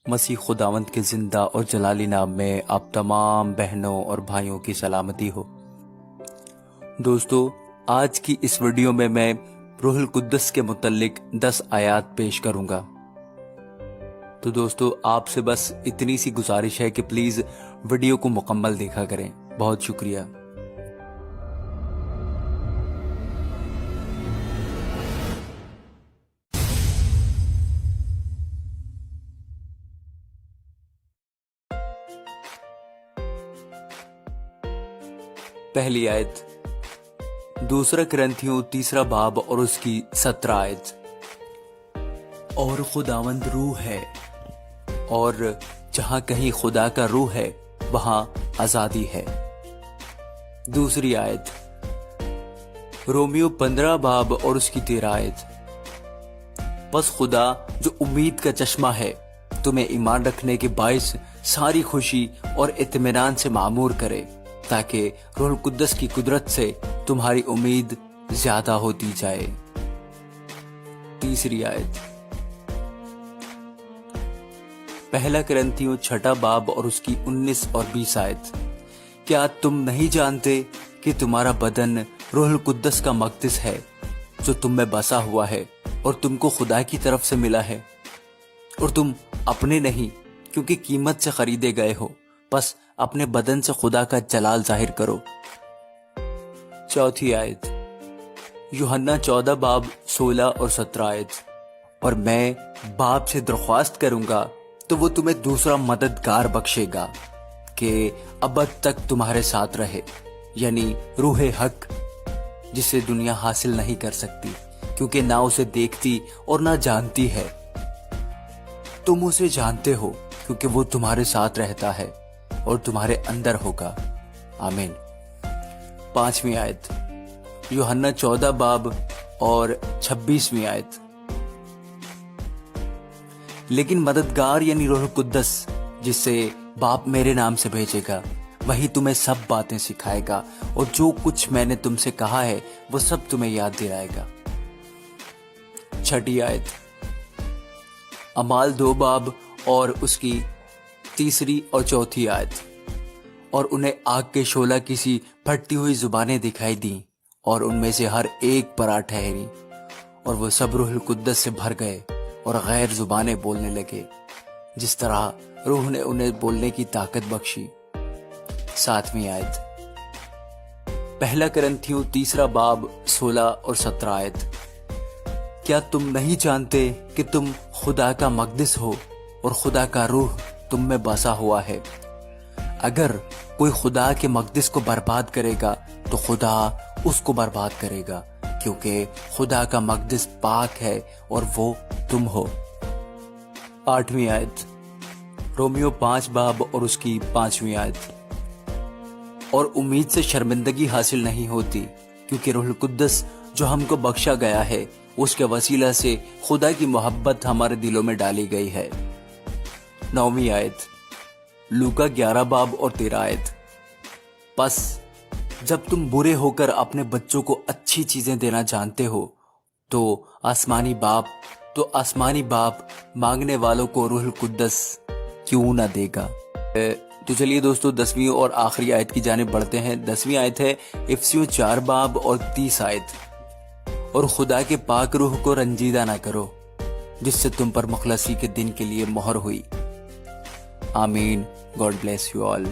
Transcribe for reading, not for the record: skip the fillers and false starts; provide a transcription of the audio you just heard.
مسیح خداوند کے زندہ اور جلالی نام میں آپ تمام بہنوں اور بھائیوں کی سلامتی ہو۔ دوستو، آج کی اس ویڈیو میں روح القدس کے متعلق 10 آیات پیش کروں گا۔ تو دوستو، آپ سے بس اتنی سی گزارش ہے کہ پلیز ویڈیو کو مکمل دیکھا کریں۔ بہت شکریہ۔ پہلی آیت، دوسرا کرنتھیوں 3 باب اور اس کی 17 آیت۔ اور خداوند روح ہے، اور جہاں کہیں خدا کا روح ہے وہاں آزادی ہے۔ دوسری آیت، رومیو 15 باب اور اس کی 13 آیت۔ پس خدا جو امید کا چشمہ ہے تمہیں ایمان رکھنے کے باعث ساری خوشی اور اطمینان سے معمور کرے، تاکہ روح القدس کی قدرت سے تمہاری امید زیادہ ہوتی جائے۔ تیسری آیت، پہلا کرنتھیوں 6 باب اور اس کی 19 اور 20 آیت۔ کیا تم نہیں جانتے کہ تمہارا بدن روح القدس کا مقدس ہے جو تم میں بسا ہوا ہے اور تم کو خدا کی طرف سے ملا ہے، اور تم اپنے نہیں کیونکہ قیمت سے خریدے گئے ہو، پس اپنے بدن سے خدا کا جلال ظاہر کرو۔ چوتھی آیت، یوحنا 14 باب 16 اور 17 آیت۔ اور میں باپ سے درخواست کروں گا تو وہ تمہیں دوسرا مددگار بخشے گا کہ ابد تک تمہارے ساتھ رہے، یعنی روح حق، جسے دنیا حاصل نہیں کر سکتی کیونکہ نہ اسے دیکھتی اور نہ جانتی ہے۔ تم اسے جانتے ہو کیونکہ وہ تمہارے ساتھ رہتا ہے اور تمہارے اندر ہوگا۔ آمین۔ پانچویں آیت، یوحنا 14 باب اور 26ویں آیت۔ لیکن مددگار یعنی روح القدس جسے باپ میرے نام سے بھیجے گا، وہی تمہیں سب باتیں سکھائے گا، اور جو کچھ میں نے تم سے کہا ہے وہ سب تمہیں یاد دلائے گا۔ چھٹی آیت، اعمال 2 باب اور اس کی 3 اور 4 آیت۔ اور انہیں آگ کے شعلہ کسی پھٹتی ہوئی زبانیں دکھائی دیں، اور ان میں سے ہر ایک پر آ ٹھہری، اور وہ سب روح القدس سے بھر گئے اور غیر زبانیں بولنے لگے، جس طرح روح نے انہیں بولنے کی طاقت بخشی۔ 7ویں آیت، پہلا کرنتھیوں 3 باب 16 اور 17 آیت۔ کیا تم نہیں جانتے کہ تم خدا کا مقدس ہو اور خدا کا روح تم میں بسا ہوا ہے؟ اگر کوئی خدا کے مقدس کو برباد کرے گا تو خدا اس کو برباد کرے گا، کیونکہ خدا کا مقدس پاک ہے اور وہ تم ہو۔ 8ویں آیت، رومیو 5 باب اور اس کی 5ویں آیت۔ اور امید سے شرمندگی حاصل نہیں ہوتی، کیونکہ روح القدس جو ہم کو بخشا گیا ہے اس کے وسیلہ سے خدا کی محبت ہمارے دلوں میں ڈالی گئی ہے۔ 9ویں آیت، لوکا 11 باب اور 13 آیت۔ پس جب تم برے ہو کر اپنے بچوں کو اچھی چیزیں دینا جانتے ہو تو آسمانی باپ مانگنے والوں کو روح القدس کیوں نہ دے گا۔ تو چلیے دوستو 10ویں اور آخری آیت کی جانب بڑھتے ہیں۔ 10ویں آیت ہے افسیوں 4 باب اور 30 آیت۔ اور خدا کے پاک روح کو رنجیدہ نہ کرو، جس سے تم پر مخلصی کے دن کے لیے مہر ہوئی۔ آمین۔ God bless you all.